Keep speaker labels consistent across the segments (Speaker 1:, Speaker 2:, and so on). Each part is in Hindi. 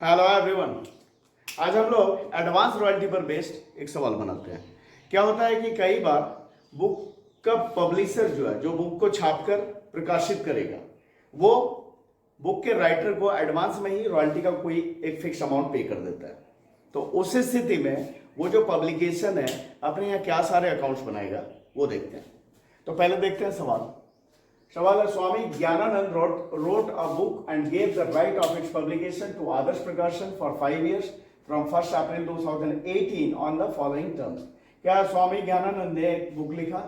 Speaker 1: Hello everyone. आज हम लोग एडवांस रॉयल्टी पर बेस्ड एक सवाल बनाते हैं। क्या होता है कि कई बार बुक का पब्लिशर जो है, जो बुक को छापकर प्रकाशित करेगा, वो बुक के राइटर को एडवांस में ही रॉयल्टी का कोई एक फिक्स अमाउंट पे कर देता है। तो उस स्थिति में वो जो पब्लिकेशन है अपने यहाँ क्या सारे अकाउंट्स बनाएगा वो देखते हैं। तो पहले देखते हैं सवाल है स्वामी Gyananand wrote a book and gave the right of its publication to Adarsh Prakashan for 5 years from 1st April 2018 on the following terms। क्या स्वामी ज्ञानानंद ने एक बुक लिखा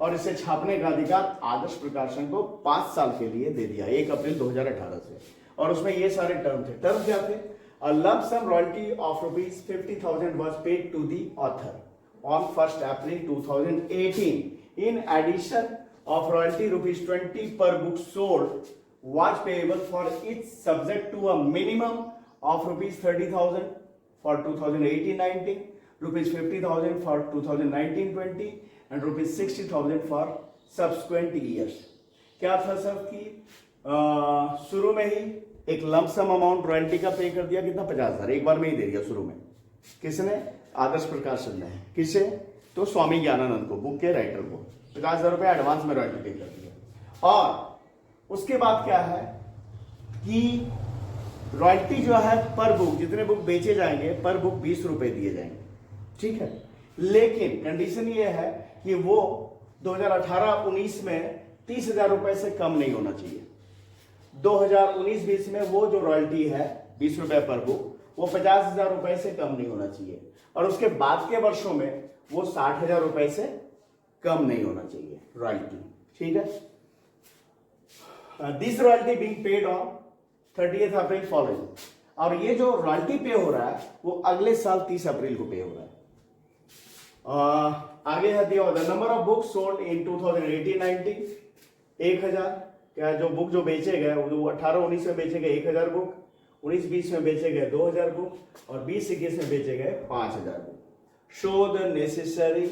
Speaker 1: और इसे छापने का अधिकार आदर्श प्रकाशन को 5 साल के लिए दे दिया 1 अप्रैल 2018 से। और उसमें ये सारे टर्म थे। टर्म क्या थे? A lump sum royalty of rupees 50,000 was paid to the author on 1st April 2018 in addition of royalty rupees 20 per book sold was payable for each subject to a minimum of rupees 30,000 for 2018-19, rupees 50,000 for 2019-20 and rupees 60,000 for subsequent years। क्या था सब कि शुरू में ही एक लंप सम अमाउंट रॉयल्टी का पे कर दिया, कितना 50,000 एक बार में ही दे दिया शुरू में। किसने? आदर्श प्रकाशन ने। किसे? तो स्वामी ज्ञानानंद को, बुक के राइटर को 50,000 रुपये एडवांस में रॉयल्टी पे कर दिया। और उसके बाद क्या है कि रॉयल्टी जो है पर बुक, जितने बुक बेचे जाएंगे पर बुक 20 रुपए दिए जाएंगे, ठीक है। लेकिन कंडीशन ये है कि वो 2018-19 में 30,000 रुपए से कम नहीं होना चाहिए। 2019-20 में वो जो रॉयल्टी है 20 रुपए पर बुक, वो 50,000 रुपए से कम नहीं होना चाहिए। और उसके बाद के वर्षों में वो 60,000 रुपए से कम नहीं होना चाहिए रॉयल्टी, ठीक है। This royalty being paid on 30th April following. और ये जो रॉयल्टी पे हो रहा है वो अगले साल 30 अप्रैल को पे हो रहा है। आगे है दिया the number of books sold in 2018-19 1000। क्या जो बुक जो बेचे गए वो 18-19 में बेचे गए 1000 बुक, 19-20 में बेचे गए 2000 बुक और 20-21 में बेचे गए 5000 book. Show the necessary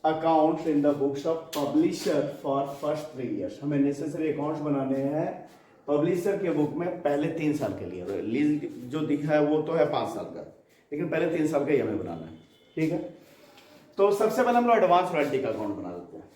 Speaker 1: accounts in the books of publisher for first 3 years। हमें नेसेसरी अकाउंट्स बनाने हैं पब्लिशर के बुक में पहले 3 साल के लिए। रिलीज जो दिखा है वो तो है 5 साल का, लेकिन पहले 3 साल का ही हमें बनाना है, ठीक है। तो सबसे पहले हम लोग एडवांस रॉयल्टी का अकाउंट बना देते हैं।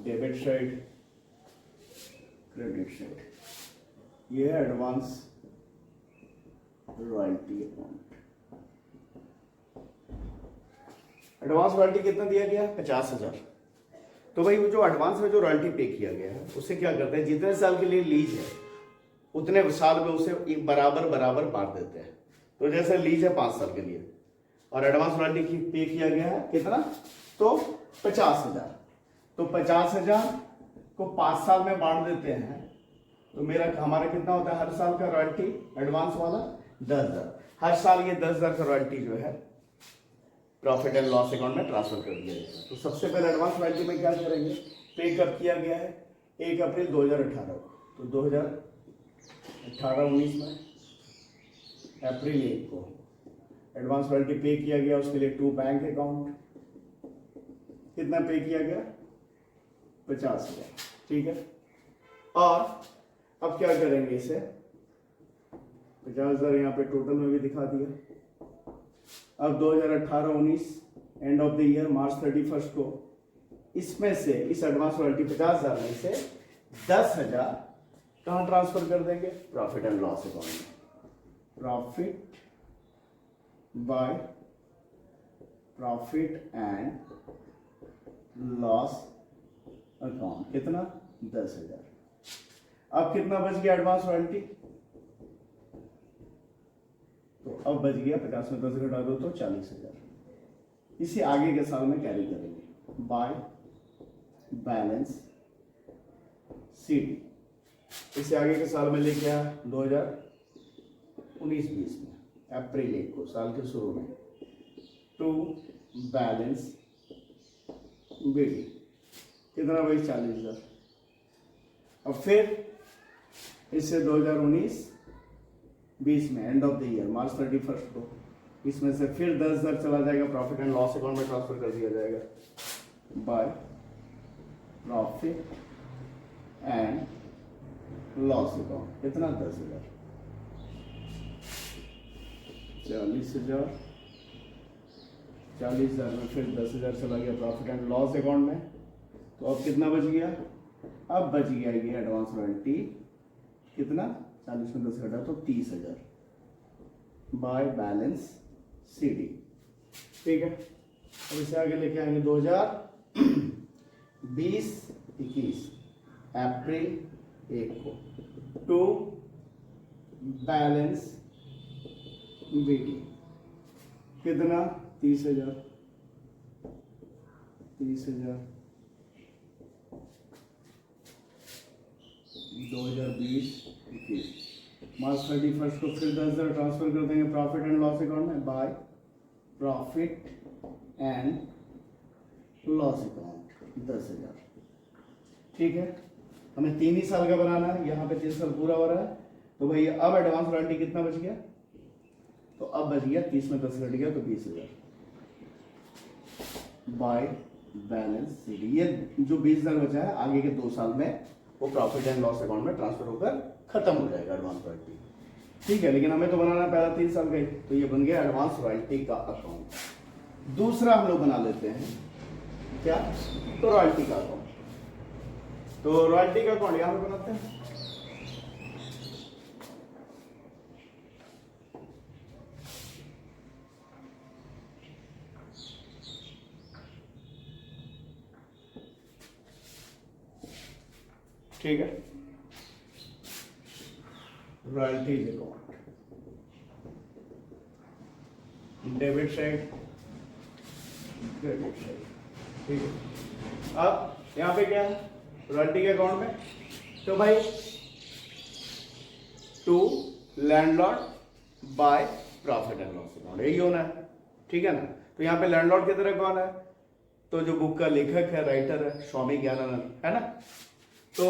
Speaker 1: डेबिट साइड, क्रेडिट साइड, ये है advance royalty account. Advance royalty कितना दिया गया? 50,000। तो भाई वो जो एडवांस में जो रॉयल्टी पे किया गया है उसे क्या करते हैं, जितने साल के लिए लीज है उतने साल में उसे बराबर बराबर बांट देते हैं। तो जैसे लीज है 5 साल के लिए और एडवांस रॉयल्टी पे किया गया है कितना? तो 50,000। तो 50,000 को 5 साल में बांट देते हैं तो हमारा कितना होता है हर साल का रॉयल्टी एडवांस वाला? 10,000। हर साल ये 10,000 का रॉयल्टी जो है प्रॉफिट एंड लॉस अकाउंट में ट्रांसफर कर दिया जाएगा। तो सबसे पहले एडवांस रॉयल्टी में क्या करेंगे? पे कब किया गया है? 1 अप्रैल 2018 को। तो 2018-19 में अप्रैल 1 को एडवांस रॉयल्टी पे किया गया। उसके लिए 2 बैंक अकाउंट। कितना पे किया गया? 50,000, ठीक है। और अब क्या करेंगे इसे? 50,000 यहाँ पे टोटल में भी दिखा दिया। अब 2018-19 end of the year March 31 को इसमें से इस एडवांस रॉयल्टी 50,000 में से 10,000 कहाँ ट्रांसफर कर देंगे? प्रॉफिट एंड लॉस अकाउंट में। Profit and loss account. कितना? 10,000। अब कितना बच गया एडवांस रॉयल्टी? तो अब बच गया 50 में 10 घटा दो तो 40,000। इसे आगे के साल में कैरी करेंगे बाय बैलेंस शीट। इसे आगे के साल में लेके आया 2019-20 में अप्रैल 1 को, साल के शुरू में, टू बैलेंस बीडी। कितना भाई? 40,000। अब फिर इससे 2019-20 में end of the year March 31 को इसमें से फिर 10,000 चला जाएगा, प्रॉफिट एंड लॉस अकाउंट में ट्रांसफर कर दिया जाएगा bye profit and loss account. कितना? 10,000। 40,000 में फिर 10,000 चला गया प्रॉफिट एंड लॉस अकाउंट में। तो अब कितना बच गया? अब बच गया ये एडवांस रॉयल्टी कितना? 40 में 10 घटा तो 30,000 बाय बैलेंस CD। ठीक है, अब इसे आगे लेके आएंगे 2020-21 अप्रैल 1 को टू बैलेंस BD कितना? 30,000 2020-21 मार्च 31 को फिर 10,000 ट्रांसफर कर देंगे प्रॉफिट एंड लॉस अकाउंट में bye profit and loss account 10,000। ठीक है, हमें 3 ही साल का बनाना है, यहाँ पे 3 साल पूरा हो रहा है। तो भाई अब एडवांस रॉयल्टी कितना बच गया? तो अब बच गया 30 में 10 घट गया तो 20,000 बाय बैलेंस CD। ये जो 20,000 बचा है आगे के 2 साल में वो प्रॉफिट एंड लॉस अकाउंट में ट्रांसफर होकर खत्म हो जाएगा एडवांस रॉयल्टी। ठीक है, लेकिन हमें तो बनाना है पहला 3 साल का ही, तो ये बन गया एडवांस रॉयल्टी का अकाउंट। दूसरा हम लोग बना लेते हैं क्या? तो रॉयल्टी का अकाउंट। तो रॉयल्टी का अकाउंट यहां पे बनाते हैं। ठीक है, royalties account, debit side, credit side. ठीक है, अब यहां पे क्या है रॉयल्टी के अकाउंट में? तो भाई to landlord by profit and loss account, यही होना है। ठीक है ना, तो यहां पे लैंडलॉर्ड की तरह कौन है? तो जो बुक का लेखक है, राइटर है, स्वामी ज्ञानानंद, है ना। तो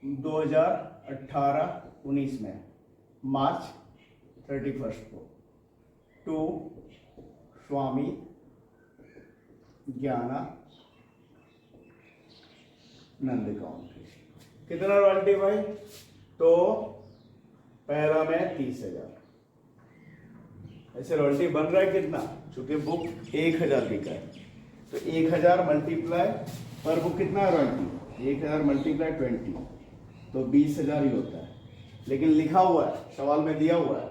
Speaker 1: 2018-19 में मार्च 31 को टू स्वामी ज्ञानानंद अकाउंट। कितना रॉयल्टी भाई? तो पहला में 30,000। ऐसे रॉयल्टी बन रहा है कितना? चूंकि बुक 1,000 बिका है तो 1,000 मल्टीप्लाई पर बुक कितना है रॉयल्टी? 1,000 मल्टीप्लाई 20 तो 20,000 ही होता है। लेकिन लिखा हुआ है, सवाल में दिया हुआ है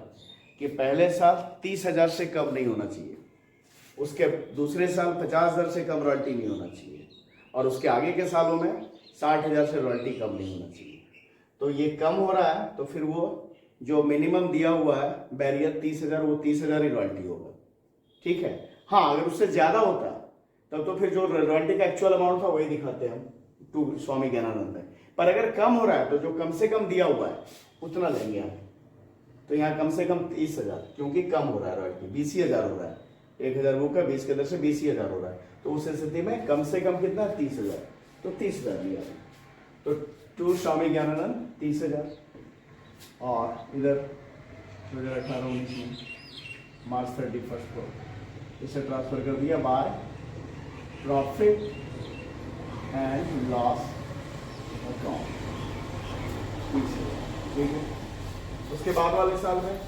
Speaker 1: कि पहले साल 30,000 से कम नहीं होना चाहिए, उसके दूसरे साल 50,000 से कम रॉयल्टी नहीं होना चाहिए, और उसके आगे के सालों में 60,000 से रॉयल्टी कम नहीं होना चाहिए। तो ये कम हो रहा है तो फिर वो जो मिनिमम दिया हुआ है बैरियर 30,000, वो 30,000 ही रॉयल्टी होगा। ठीक है, हाँ अगर उससे ज्यादा होता तब तो फिर जो रॉयल्टी का एक्चुअल अमाउंट था वही दिखाते हम टू स्वामी ज्ञानानंद में। पर अगर कम हो रहा है तो जो कम से कम दिया हुआ है उतना लेंगे हम। तो यहाँ कम से कम 30,000, क्योंकि कम हो रहा है रॉयल्टी, 20,000 हो रहा है। 1,000 बुक है, 20 के दर से 20,000 हो रहा है, तो उस स्थिति में कम से कम कितना? 30,000। तो 30,000 लिया, तो टू स्वामी ज्ञानानंद 30,000। और इधर 2018-19 में मार्च 31 को इसे ट्रांसफर कर दिया bye profit and loss account. ठीक है, उसके बाद वाले साल में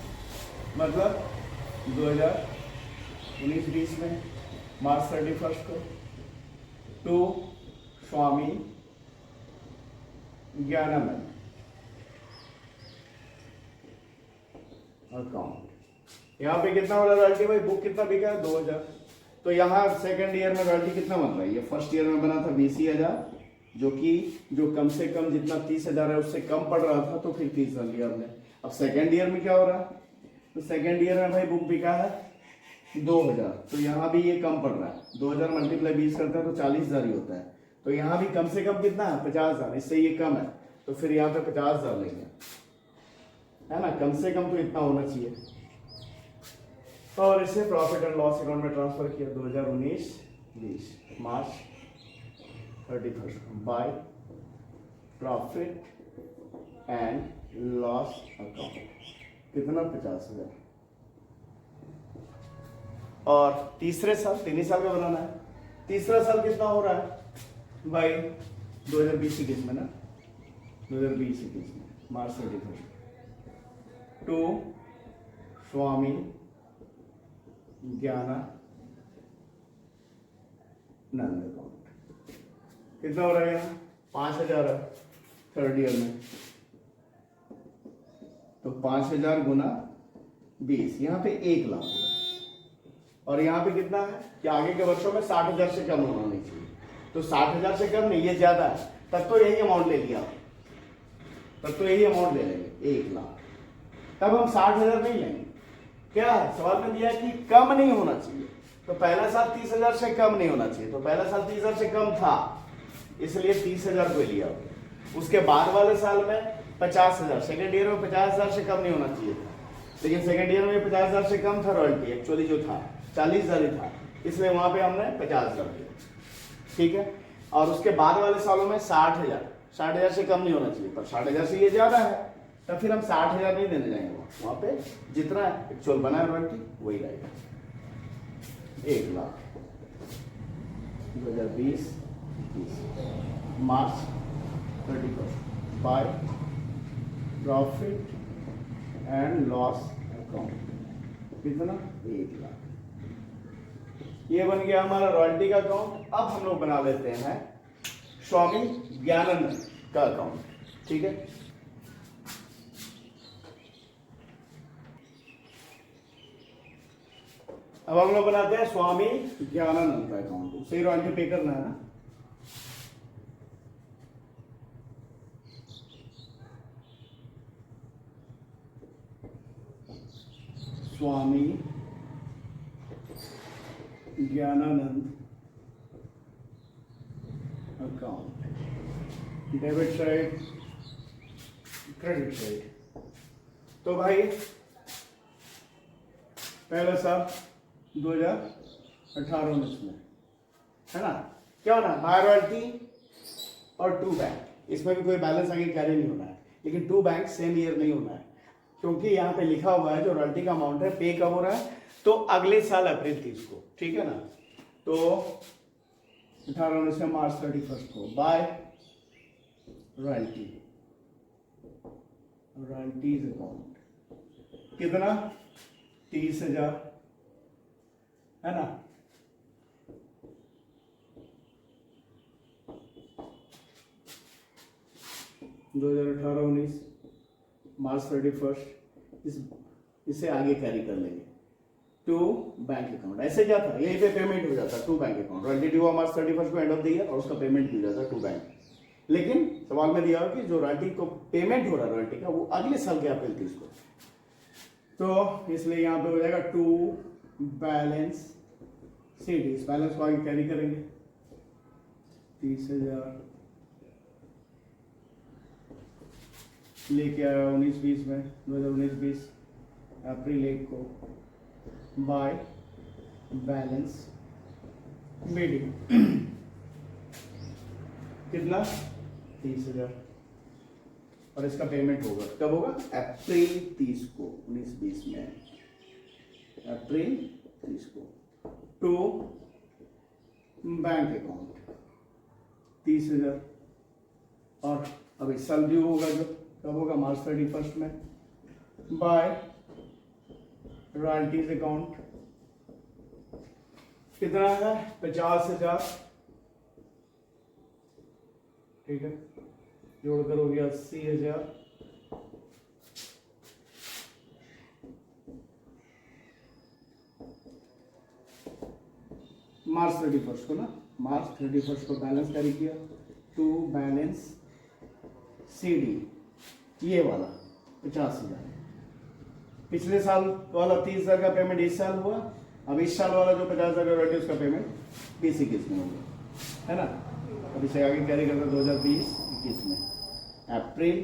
Speaker 1: मतलब 2019-20 में मार्च 31 को टू स्वामी ज्ञानानंद अकाउंट। यहाँ पे कितना हो रहा है रॉयल्टी भाई? बुक कितना बिका है? 2,000। तो यहाँ सेकंड ईयर में रॉयल्टी कितना बन रहा है? ये फर्स्ट ईयर में बना था 20,000, जो कि जो कम से कम जितना 30,000 है उससे कम पड़ रहा था, तो फिर 30,000 लिया हमने। अब सेकंड ईयर में क्या हो रहा है? तो सेकंड ईयर में भाई बुक बिका है 2,000, तो यहाँ भी ये कम पड़ रहा है। 2,000 मल्टीप्लाई 20 करता है तो 40,000 ही होता है। तो यहाँ भी कम से कम कितना है? 50,000, इससे ये कम है, तो फिर यहाँ पे 50,000 लेंगे, है ना। कम से कम तो इतना होना चाहिए। और इसे प्रॉफिट एंड लॉस अकाउंट में ट्रांसफर किया 2019-20 मार्च 31 bye profit and loss account कितना 50,000। और तीसरे साल 3 ही साल का बनाना है। तीसरा साल कितना हो रहा है भाई 2020-21 में ना, 2020-21 में मार्च 31 टू स्वामी ज्ञानानंद अकाउंट कितना हो रहा है 5,000 है थर्ड ईयर में, तो 5,000 गुना 20 यहाँ पे 1 लाख हो रहा है। और यहाँ पे कितना है कि आगे के वर्षों में 60,000 से कम होना नहीं चाहिए, तो 60,000 से कम नहीं, ये ज्यादा है, तब तो यही अमाउंट ले लिया, तब तो यही अमाउंट ले लेंगे 1 लाख। तब हम 60,000 नहीं लेंगे, क्या है सवाल में दिया कि कम नहीं होना चाहिए, तो पहला साल 30,000 से कम नहीं होना चाहिए, तो पहला साल 30,000 से कम था इसलिए 30,000 को लिया। उसके बाद वाले साल में 50,000, सेकेंड ईयर में 50,000 से कम नहीं होना चाहिए था, लेकिन सेकेंड ईयर में 50,000 से कम था रॉयल्टी, एक्चुअली जो था 40,000 ही था, इसलिए वहां पे हमने 50,000 दिया, ठीक है। और उसके बाद वाले सालों में 60,000 से कम नहीं होना चाहिए, पर 60,000 से ये ज्यादा है, तब फिर हम 60,000 नहीं देने जाएंगे, वहां पे जितना एक्चुअल बना है रॉयल्टी वही रहेगा 1 लाख 2020 मार्च 31 bye profit and loss account कितना 1 लाख। ये बन गया हमारा रॉयल्टी का अकाउंट। अब हम लोग बना लेते हैं स्वामी ज्ञानानंद का अकाउंट, ठीक है। अब हम लोग बनाते हैं स्वामी ज्ञानानंद का अकाउंट, उससे रॉयल्टी पे करना है ना। Swami Gyananand account, debit side credit side. तो भाई पहला साल 2018-19 में है ना, क्या होना बाय रॉयल्टी और 2 बैंक, इसमें भी कोई बैलेंस आगे कैरी नहीं होना है, लेकिन 2 बैंक सेम ईयर नहीं होना है, क्योंकि यहाँ पे लिखा हुआ है जो रॉयल्टी का अमाउंट है पे कब हो रहा है, तो अगले साल अप्रैल 30 को, ठीक है ना। तो 18-19 मार्च 31 को बाय रॉयल्टीज अकाउंट कितना 30,000 है ना। दो 2018-19 मार्च 31 इसे आगे कैरी कर लेंगे टू बैंक अकाउंट। ऐसे क्या था, यहीं पे पेमेंट हो जाता to bank account, royalty due हुआ मार्च 31 को एंड ऑफ द ईयर, और उसका पेमेंट भी हो जाता टू बैंक। लेकिन सवाल में दिया कि जो रॉयल्टी को पेमेंट हो रहा है रॉयल्टी का वो अगले साल के अप्रैल 30 को, तो इसलिए यहाँ पे हो जाएगा टू बैलेंस शीट, इस बैलेंस को आगे कैरी करेंगे 30,000 लेके आया 19-20 में, 2019-20 अप्रैल 1 को बाय बैलेंस मीडियम कितना 30,000, और इसका पेमेंट होगा कब होगा अप्रैल 30 को, 19-20 में अप्रैल 30 को टू बैंक अकाउंट 30,000। और अब इस साल ड्यू होगा जो कब होगा मार्च 31 में बाय रॉयल्टीज अकाउंट कितना है 50,000, ठीक है, जोड़कर हो गया 80,000 मार्च 31 को ना, मार्च 31 को बैलेंस कैरी किया टू बैलेंस सीडी, ये वाला 50,000, पिछले साल वाला 30,000 का पेमेंट इस साल हुआ, अब इस साल वाला जो 50,000 का रॉयल्टी उसका पेमेंट 20-21 में होगा, है ना। अब इसे आगे कैरी करते 2020-21 में अप्रैल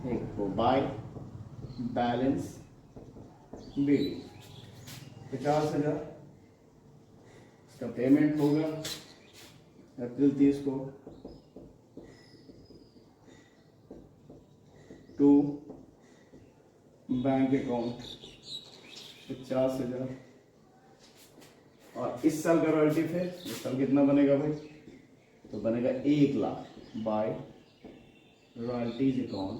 Speaker 1: 1 को बाय बैलेंस बीडी 50,000, इसका पेमेंट होगा अप्रैल 30 को टू बैंक अकाउंट 50,000। और इस साल का रॉयल्टी फिर इस साल कितना बनेगा भाई, तो बनेगा 1 lakh by royalties account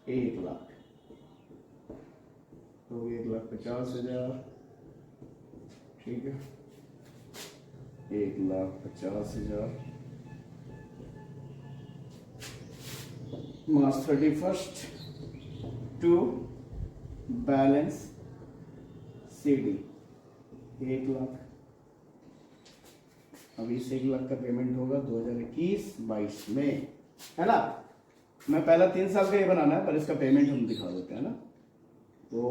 Speaker 1: 1 lakh, तो 1,50,000, ठीक है, 1,50,000 March 31 to balance CD 1 lakh. अब इस 1 लाख का पेमेंट होगा 2021-22 में, है ना। मैं पहला 3 साल का ये बनाना है, पर इसका पेमेंट हम दिखा देते हैं ना। तो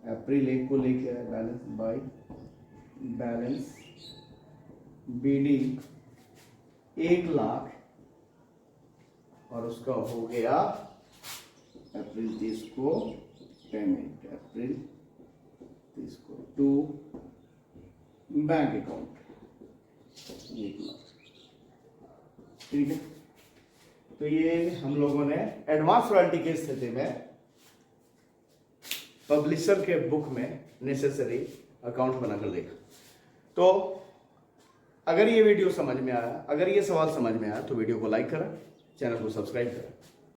Speaker 1: अप्रैल 1 को लेके आए balance by balance BD 1 lakh, और उसका हो गया अप्रैल 30 को पेमेंट, अप्रैल 30 को टू बैंक अकाउंट 1 लाख, ठीक है। तो ये हम लोगों ने एडवांस रॉयल्टी की स्थिति में पब्लिशर के बुक में नेसेसरी अकाउंट बनाकर देखा। तो अगर ये वीडियो समझ में आया, अगर ये सवाल समझ में आया, तो वीडियो को लाइक करें, चैनल को सब्सक्राइब करें।